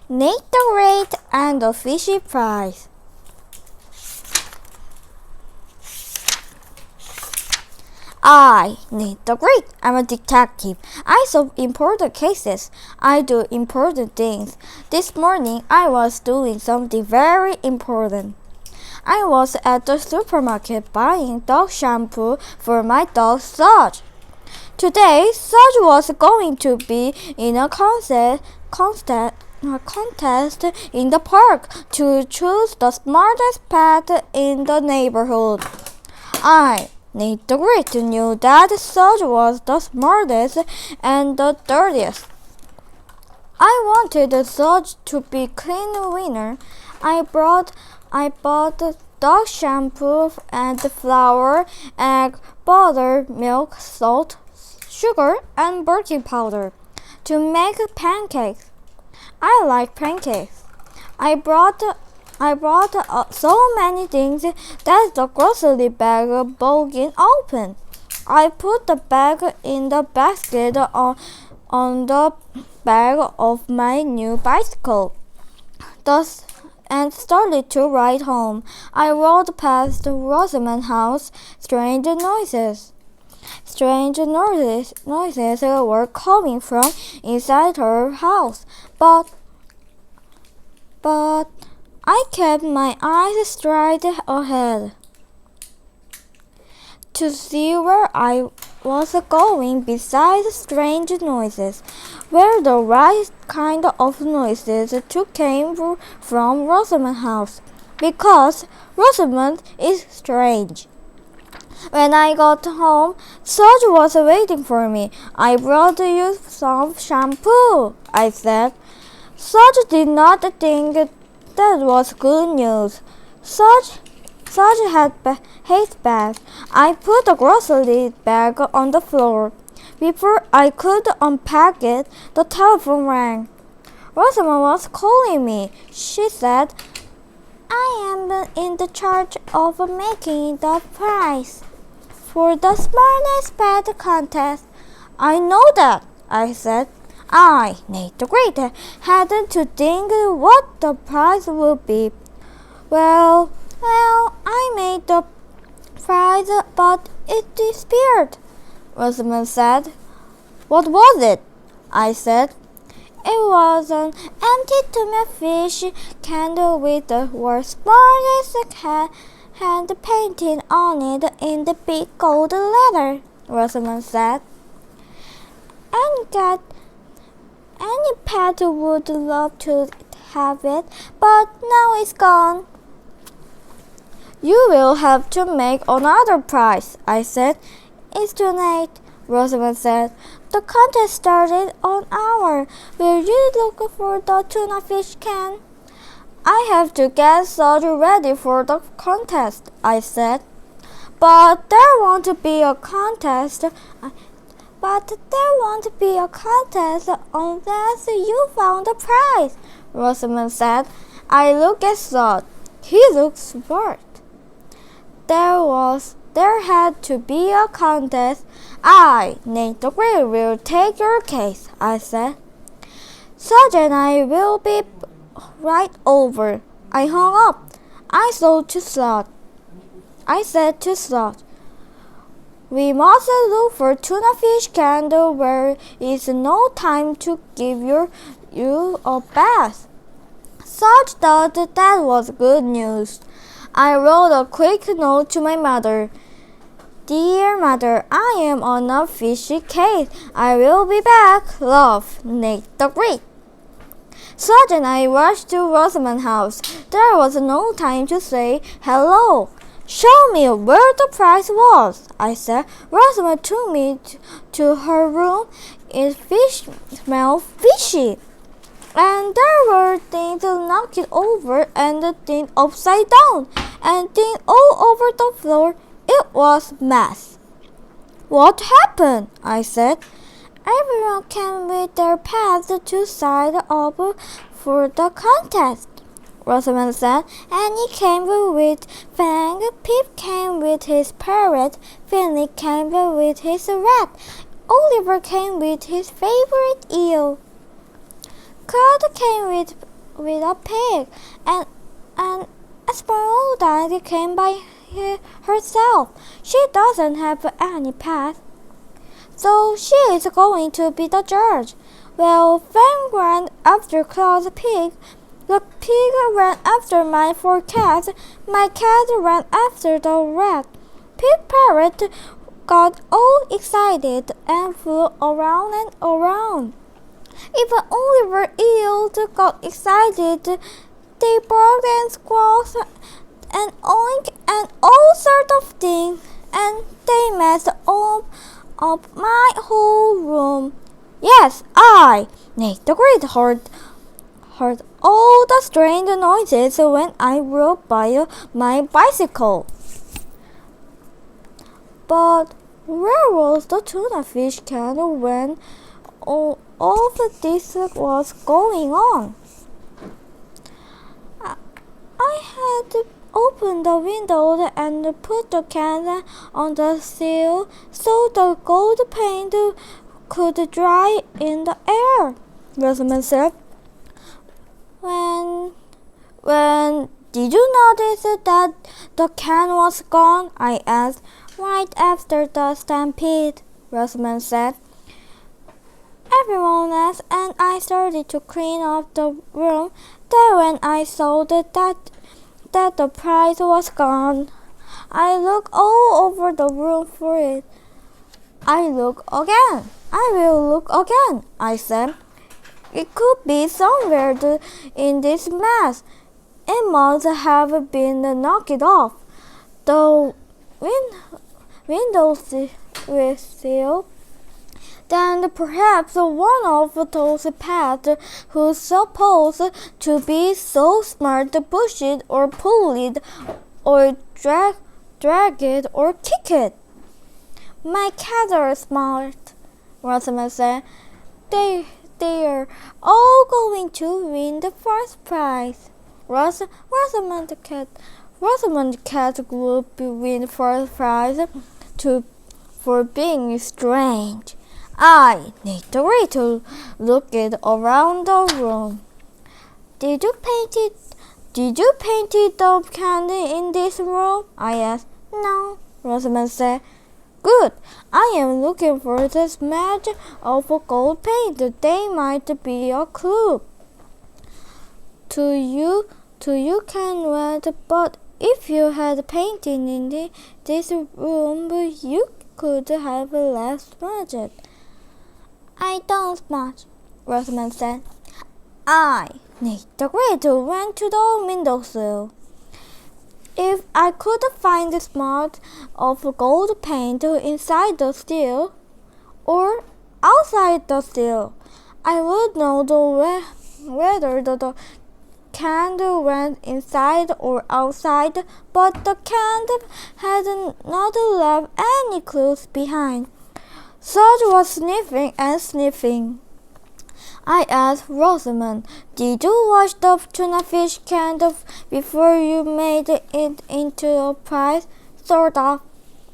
Nate the Great and the Fishy Prize. I, Nate the Great, am a detective. I solve important cases. I do important things. This morning, I was doing something very important. I was at the supermarket buying dog shampoo for my dog Sarge. Today, Sarge was going to be in a contest in the park to choose the smartest pet in the neighborhood. I, Nate the Great, knew that Sarge was the smartest and the dirtiest. I wanted Sarge to be clean winner. I bought dog shampoo and flour, egg, butter, milk, salt, sugar, and baking powder to make pancakes. I like pancakes. I brought so many things that the grocery bag broke open. I put the bag in the basket on the back of my new bicycle. And started to ride home. I rode past Rosamond's house. Strange noises were coming from inside her house, but I kept my eyes straight ahead to see where I was going. Besides strange noises, where the right kind of noises came from Rosamond's house, because Rosamond is strange. When I got home, Sarge was waiting for me. I brought you some shampoo, I said. Sarge did not think that was good news. Sarge hates bags. I put the grocery bag on the floor. Before I could unpack it, the telephone rang. Rosamond was calling me. She said, I am in the charge of making the prize for the smartest pet contest. I know that, I said. I, Nate the Great, had to think what the prize would be. Well, I made the prize, but it disappeared, Rosamond said. What was it? I said. It was an empty tomato fish candle with the word smartest hand painted on it in the big gold letter, Rosamond said. Any pet would love to have it, but now it's gone. You will have to make another prize, I said. It's too late, Rosamond said. The contest started an hour. Will you look for the tuna fish can? I have to get Sarge ready for the contest, I said. But there won't be a contest. Unless you found the prize, Rosamond said. I looked at Sarge. He looked smart. There had to be a contest. I, Nate the Great, will take your case, I said. Sarge and I will be right over. I hung up. I said to Sarge, we must look for tuna fish candle where is no time to give you a bath. Sarge thought that was good news. I wrote a quick note to my mother. Dear Mother, I am on a fishy case. I will be back. Love, Nate the Great. Sarge and I rushed to Rosamond's house. There was no time to say hello. Show me where the prize was, I said. Rosamond took me to her room. It smelled fishy. And there were things knocked over and things upside down and things all over the floor. It was a mess. What happened? I said. Everyone came with their pets to sign up for the contest, Rosamond said. Annie came with Fang, Pip came with his parrot, Finley came with his rat, Oliver came with his favorite eel. Claude came with with a pig, and Esmeralda came by herself. She doesn't have any past, so she is going to be the judge. Well, Van ran after Claus Pig. The pig ran after my 4 cats. My cat ran after the rat. Pig Parrot got all excited and flew around and around. Even Oliver Eel got excited. They barked and squawked and oink and all sorts of things, and they messed up my whole room. Yes, I, Nate the Great, heard all the strange noises when I rode by my bicycle. But where was the tuna fish can when all of this was going on? I had opened the window and put the can on the sill so the gold paint could dry in the air, Rosamond said. When did you notice that the can was gone? I asked. Right after the stampede, Rosamond said. Everyone else and I started to clean up the room. Then when I saw that the prize was gone, I looked all over the room for it. I look again. I will look again, I said. It could be somewhere in this mess. It must have been knocked off. The windowsill. Then perhaps one of those pets who's supposed to be so smart pushed it or pulled it or drag it or kick it. My cats are smart, Rosamond said. They're all going to win the first prize. Rosamond cat will win the first prize for being strange. I need the way to look it around the room. Did you paint the candy in this room? I asked. No, Rosamond said. Good. I am looking for the smudge of gold paint. They might be a clue. To you can read, but if you had painting in this room, you could have less smudged. I don't smudge, Rosamond said. I need the grid went to the windowsill. If I could find the smudge of gold paint inside the steel or outside the steel, I would know whether the candle went inside or outside, but the candle had not left any clues behind. Serge was sniffing and sniffing. I asked Rosamond, did you wash the tuna fish can before you made it into a prize? Sort of,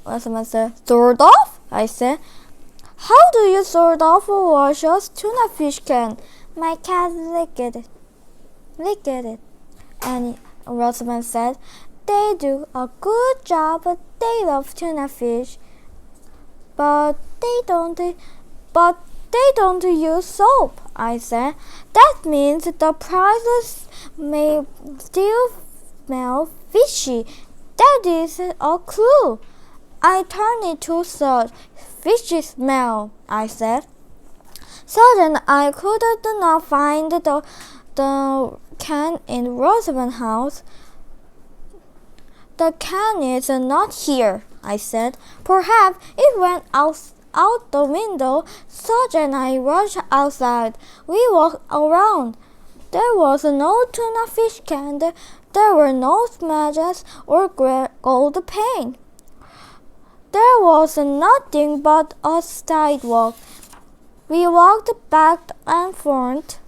Rosamond said. Sort of? I said. How do you sort of wash a tuna fish can? My cat licked it. And Rosamond said, they do a good job. They love tuna fish. But they don't use soap, I said. That means the prizes may still smell fishy. That is a clue. I turned it to Serge. Fishy smell, I said. Serge and I could not find the can in Rosamond's house. The can is not here, I said. Perhaps it went out the window. Serge and I rushed outside. We walked around. There was no tuna fish can. There were no smudges or gold paint. There was nothing but a sidewalk. We walked back and forth.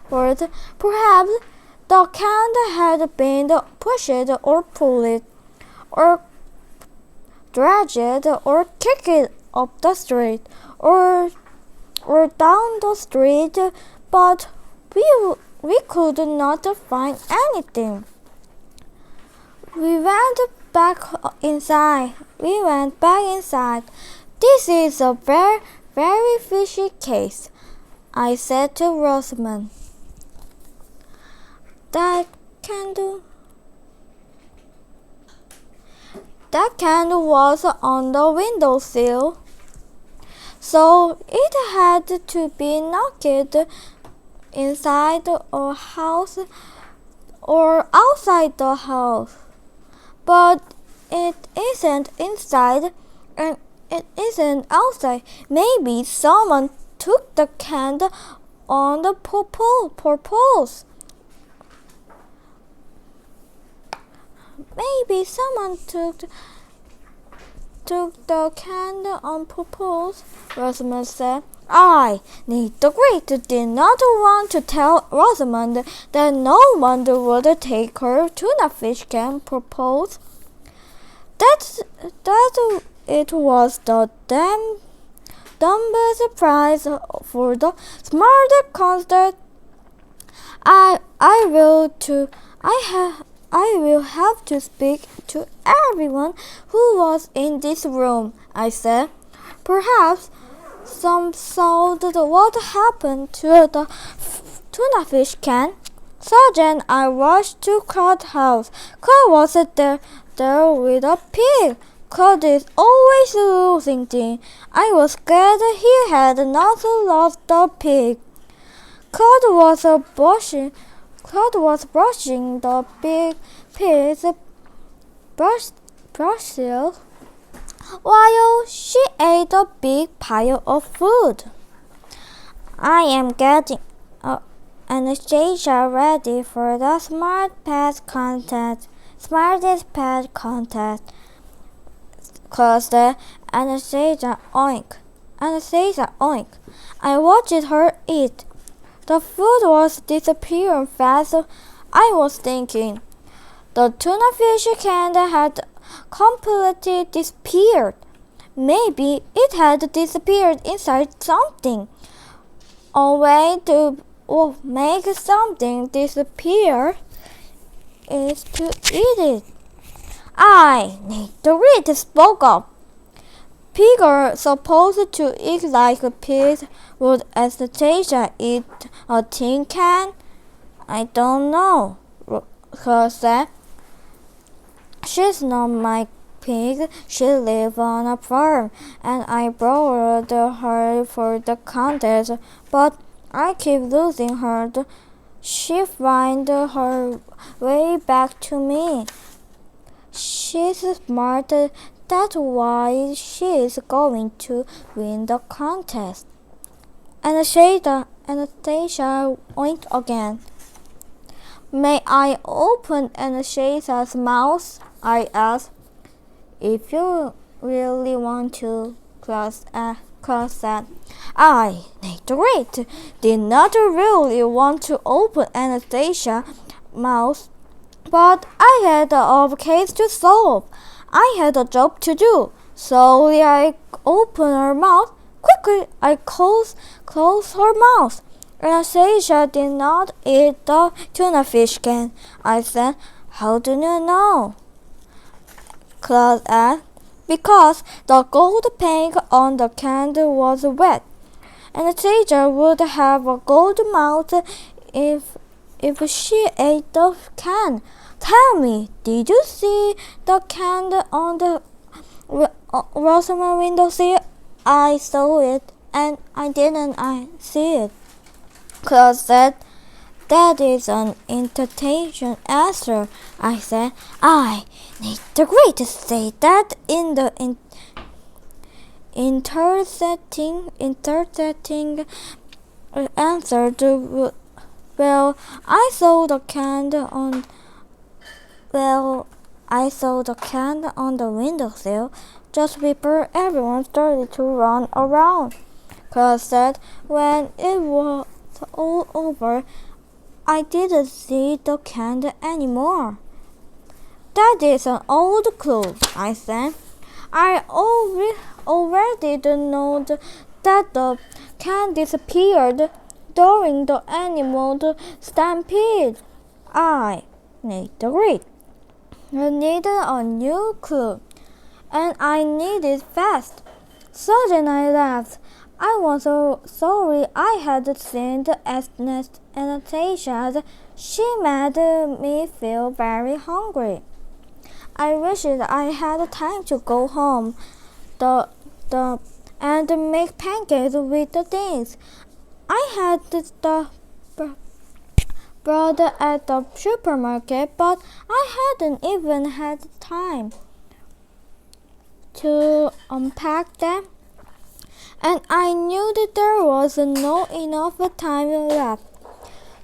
Perhaps the can had been pushed or pulled or dragged or kicked up the street or down the street, but we we could not find anything. We went back inside. This is a very, very fishy case, I said to Rosamond. That candle was on the windowsill, so it had to be knocked inside a house or outside the house. But it isn't inside and it isn't outside. Maybe someone took the candle on the purpose. Maybe someone took the candle on purpose, Rosamond said. I, Nate the Great, did not want to tell Rosamond that no one would take her tuna fish can purpose. That it was the dumbest surprise for the smart concert. I will have to speak to everyone who was in this room, I said. Perhaps some saw what happened to the tuna fish can. So then I rushed to Claude's house. Claude was there with a pig. Claude is always losing things. I was scared he had not lost the pig. Claude was brushing the pig's bristles while she ate a big pile of food. I am getting Anastasia ready for the smartest pet contest. Cause the Anastasia oink. I watched her eat. The food was disappearing fast. I was thinking, the tuna fish can had completely disappeared. Maybe it had disappeared inside something. A way to make something disappear is to eat it. I, Nate the Great, spoke up. Pigs are supposed to eat like pigs. Would Anastasia eat a tin can? I don't know, Claude said. She's not my pig. She lives on a farm, and I borrowed her for the contest, but I keep losing her. She finds her way back to me. She's smart. That's why she's going to win the contest. Anastasia winked again. May I open Anastasia's mouth? I asked. If you really want to, Claude said. I, Nate the Great, did not really want to open Anastasia's mouth, but I had a case to solve. I had a job to do. Slowly I opened her mouth. Quickly I closed her mouth. Anastasia did not eat the tuna fish can. I said, how do you know? Claude asked. Because the gold paint on the candle was wet. Anastasia would have a gold mouth if she ate the can. Tell me, did you see the candle on the Rosamond windowsill? I saw it, and I didn't see it. Claude said, that is an entertaining answer. I said, I need the Great to say that in the intersecting answer to well, I saw the candle on the windowsill just before everyone started to run around. Claude said, when it was all over, I didn't see the candle anymore. That is an old clue, I said. I already know that the can disappeared. during the animal stampede. I agreed. I needed a new clue, and I needed it fast. Suddenly I laughed. I was so sorry I had seen Anastasia. She made me feel very hungry. I wished I had time to go home and make pancakes with the things I had bought at the supermarket, but I hadn't even had time to unpack them, and I knew that there was not enough time left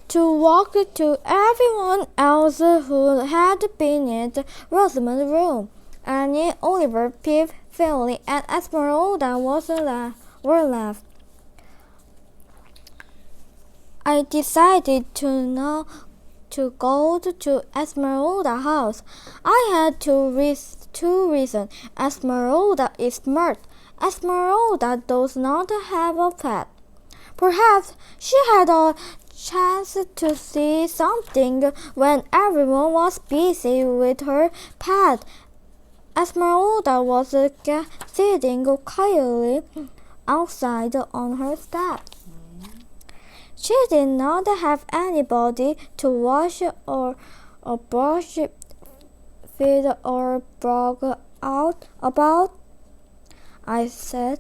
to walk to everyone else who had been in Rosamond's room. Annie, Oliver, Pip, Philly, and Esmeralda were left. I decided to go to Esmeralda's house. I had two reasons. Esmeralda is smart. Esmeralda does not have a pet. Perhaps she had a chance to see something when everyone was busy with her pet. Esmeralda was sitting quietly outside on her step. She did not have anybody to wash or brush, feed, or brag out about. I said,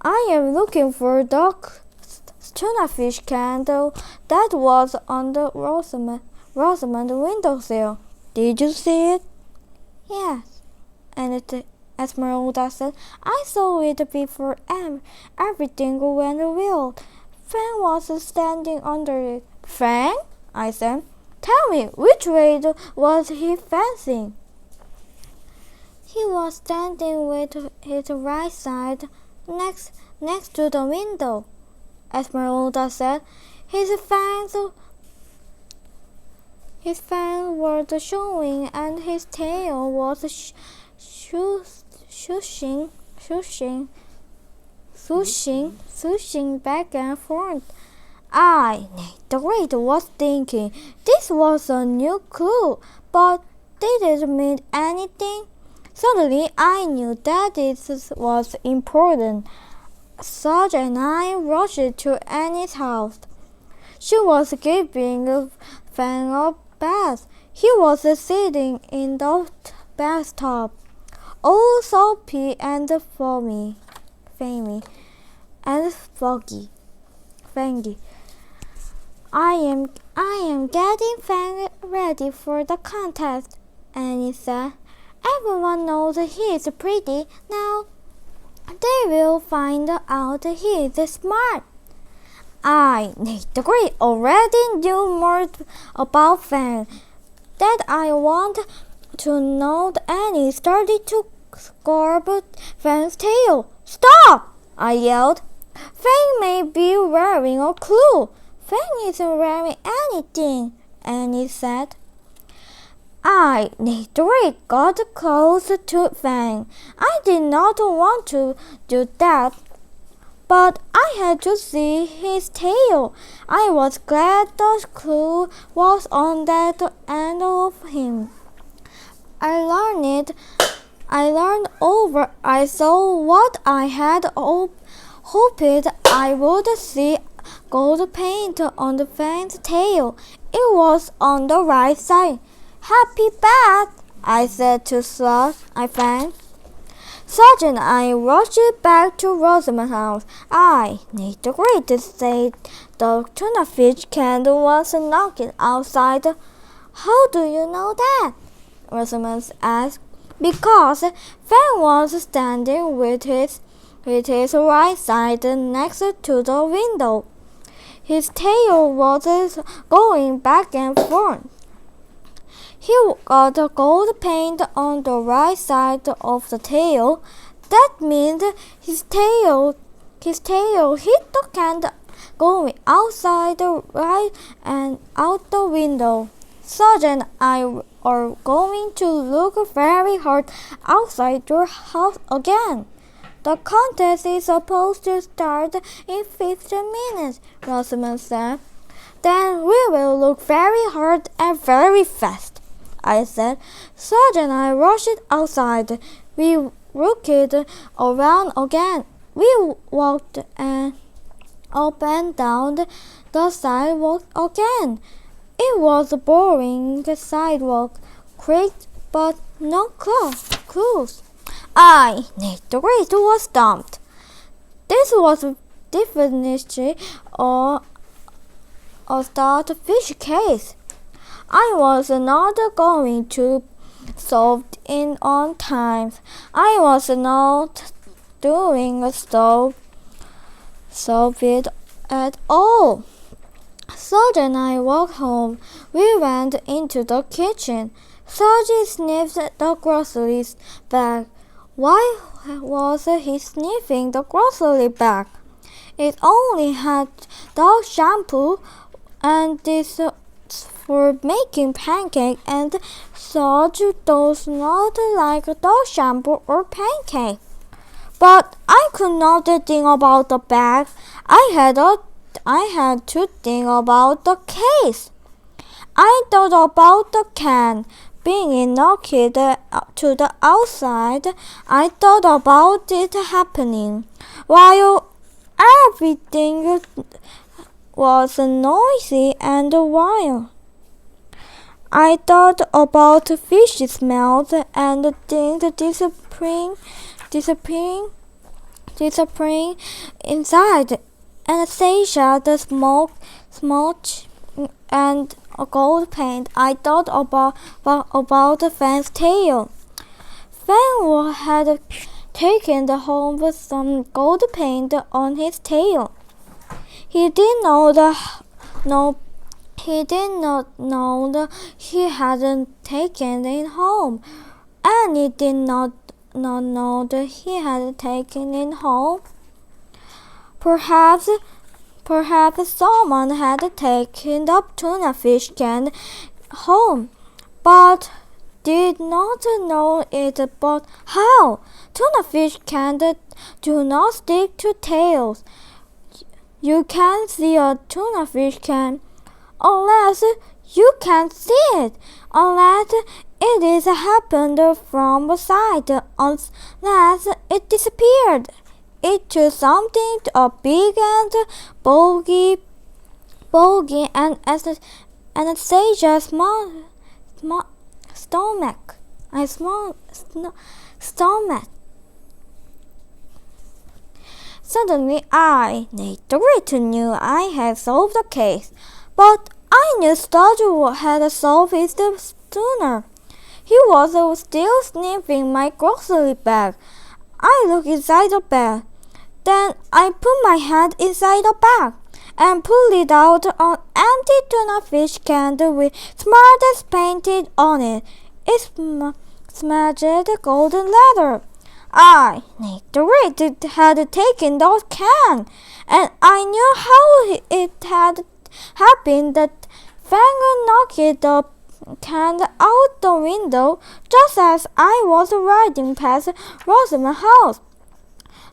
I am looking for the tuna fish candle that was on the Rosamond windowsill. Did you see it? Yes. And Esmeralda said, I saw it before everything went wild. Fang was standing under it. Fang? I said. Tell me, which way was he facing? He was standing with his right side next to the window, Esmeralda said. His fangs were showing, and his tail was swooshing back and forth. I, the Great, was thinking this was a new clue, but did it mean anything? Suddenly, I knew that it was important. Sarge and I rushed to Annie's house. She was giving Fang a bath. He was sitting in the bathtub, all soapy and foamy, and foggy. Fangy. I am getting Fang ready for the contest, Annie said. Everyone knows he is pretty. Now they will find out he is smart. I, the Great, already knew more about Fang that I want to know. Annie started to scrub Fang's tail. Stop! I yelled. Fang may be wearing a clue. Fang isn't wearing anything, Annie said. I, the Great, got close to Fang. I did not want to do that, but I had to see his tail. I was glad the clue was on that end of him. I learned over. I saw what I had hoped I would see: gold paint on the Fang's tail. It was on the right side. Happy bath, I said to Fang. Sergeant, I rushed back to Rosamond's house. I, the Great, said the tuna fish candle was knocking outside. How do you know that? Rosamond asked. Because Fang was standing with his right side next to the window. His tail was going back and forth. He got gold paint on the right side of the tail. That means his tail hit the candle going outside the right and out the window. Sergeant, I are going to look very hard outside your house again. The contest is supposed to start in 15 minutes, Rosamond said. Then we will look very hard and very fast, I said. Serge and I rushed outside. We looked around again. We walked up and down the sidewalk again. It was a boring sidewalk, creaked but no clues. I, Nick the Great, was stumped. This was definitely a start fishy case. I was not going to solve it on time. I was not doing solve it at all. Serge and I walked home. We went into the kitchen. Serge sniffed the grocery bag. Why was he sniffing the grocery bag? It only had dog shampoo, and this for making pancakes, and Serge does not like dog shampoo or pancake. But I could not think about the bag. I had to think about the case. I thought about the can being knocked to the outside. I thought about it happening while everything was noisy and wild. I thought about fish smells and things disappearing inside. Anastasia, the smoke, and gold paint. I thought about Fan's tail. Fan had taken home with some gold paint on his tail. He did not know that he hadn't taken it home, and he did not know that he had taken it home. Perhaps someone had taken the tuna fish can home, but did not know it. But how? Tuna fish cans do not stick to tails. You can't see a tuna fish can unless you can see it, unless it is happened from the side, unless it disappeared into something big and bulgy, and Anastasia's stomach. Suddenly I, Nate the Great, knew I had solved the case, but I knew Serge had solved it sooner. He was still sniffing my grocery bag. I looked inside the bag. Then I put my hand inside the bag and pulled out an empty tuna fish can with smarties painted on it. It smudged golden leather. I, Nick the Great, had taken the can, and I knew how it had happened. That Fang knocked the can out the window just as I was riding past Rosamond's house.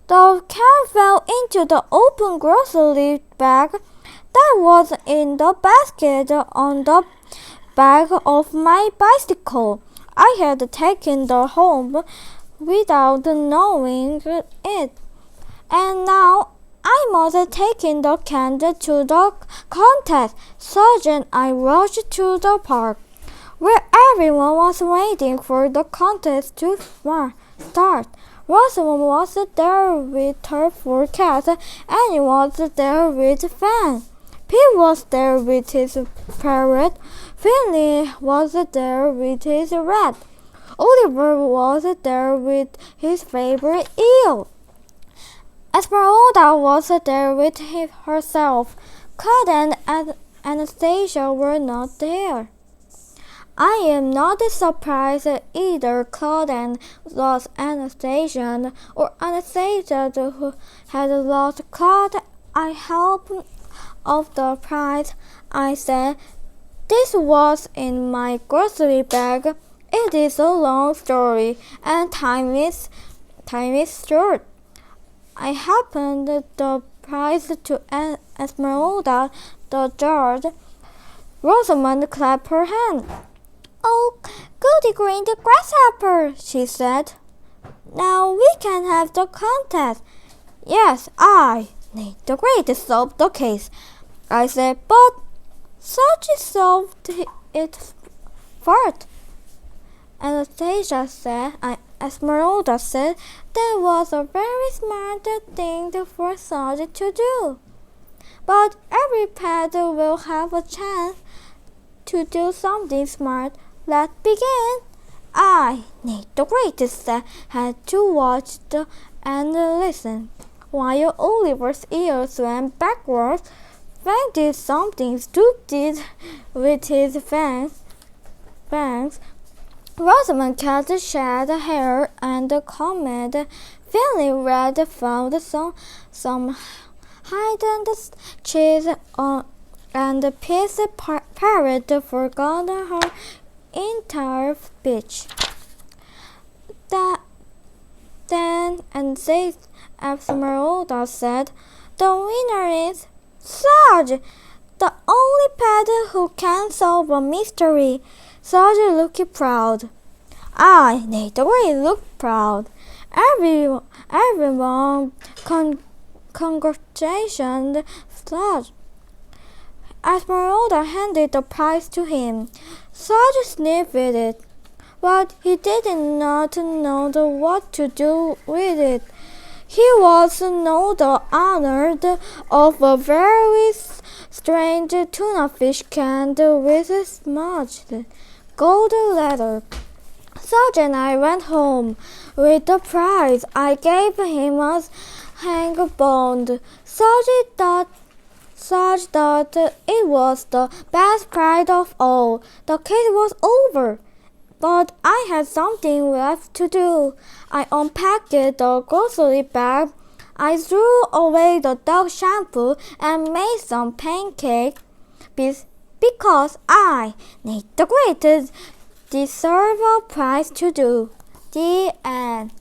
The can fell into the open grocery bag that was in the basket on the back of my bicycle. I had taken the home without knowing it, and now I must take the can to the contest. Serge and I rushed to the park, where everyone was waiting for the contest to start. Rosamond was there with her 4 cats, Annie was there with Fan. Pete was there with his parrot. Finley was there with his rat. Oliver was there with his favorite eel. Esmeralda was there with herself. Claude and Anastasia were not there. I am not surprised either Claude lost Anastasia or Anastasia who had lost Claude. I helped of the prize, I said. This was in my grocery bag. It is a long story, and time is short. I happened the prize to Esmeralda the judge. Rosamond clapped her hand. "Oh, goody green the grasshopper," she said. "Now we can have the contest." "Yes, I, Nate the Great, solved the case," I said, "but Serge solved it first." Anastasia said, Esmeralda said, that was a very smart thing for Serge to do. "But every pet will have a chance to do something smart. Let's begin." I, Nate the Great, had to watch and listen, while Oliver's ears went backwards. Frank did something stupid with his fangs. Rosamond cut shed hair and combed. Finley Red found some hidden cheese and Peace Parrot forgot her entire speech. Then Esmeralda said, "The winner is Serge, the only pet who can solve a mystery." Serge looked proud. I, Nate the Great, looked proud. Everyone congratulated Serge. Esmeralda handed the prize to him. Serge sniffed it, but he did not know what to do with it. He was not honored of a very strange tuna fish can with a smudged gold leather. Serge and I went home with the prize. I gave him a hang bond. Serge thought it was the best prize of all. The case was over. But I had something left to do. I unpacked the grocery bag. I threw away the dog shampoo and made some pancakes because I, Nate the Great, deserve a prize to do. The end.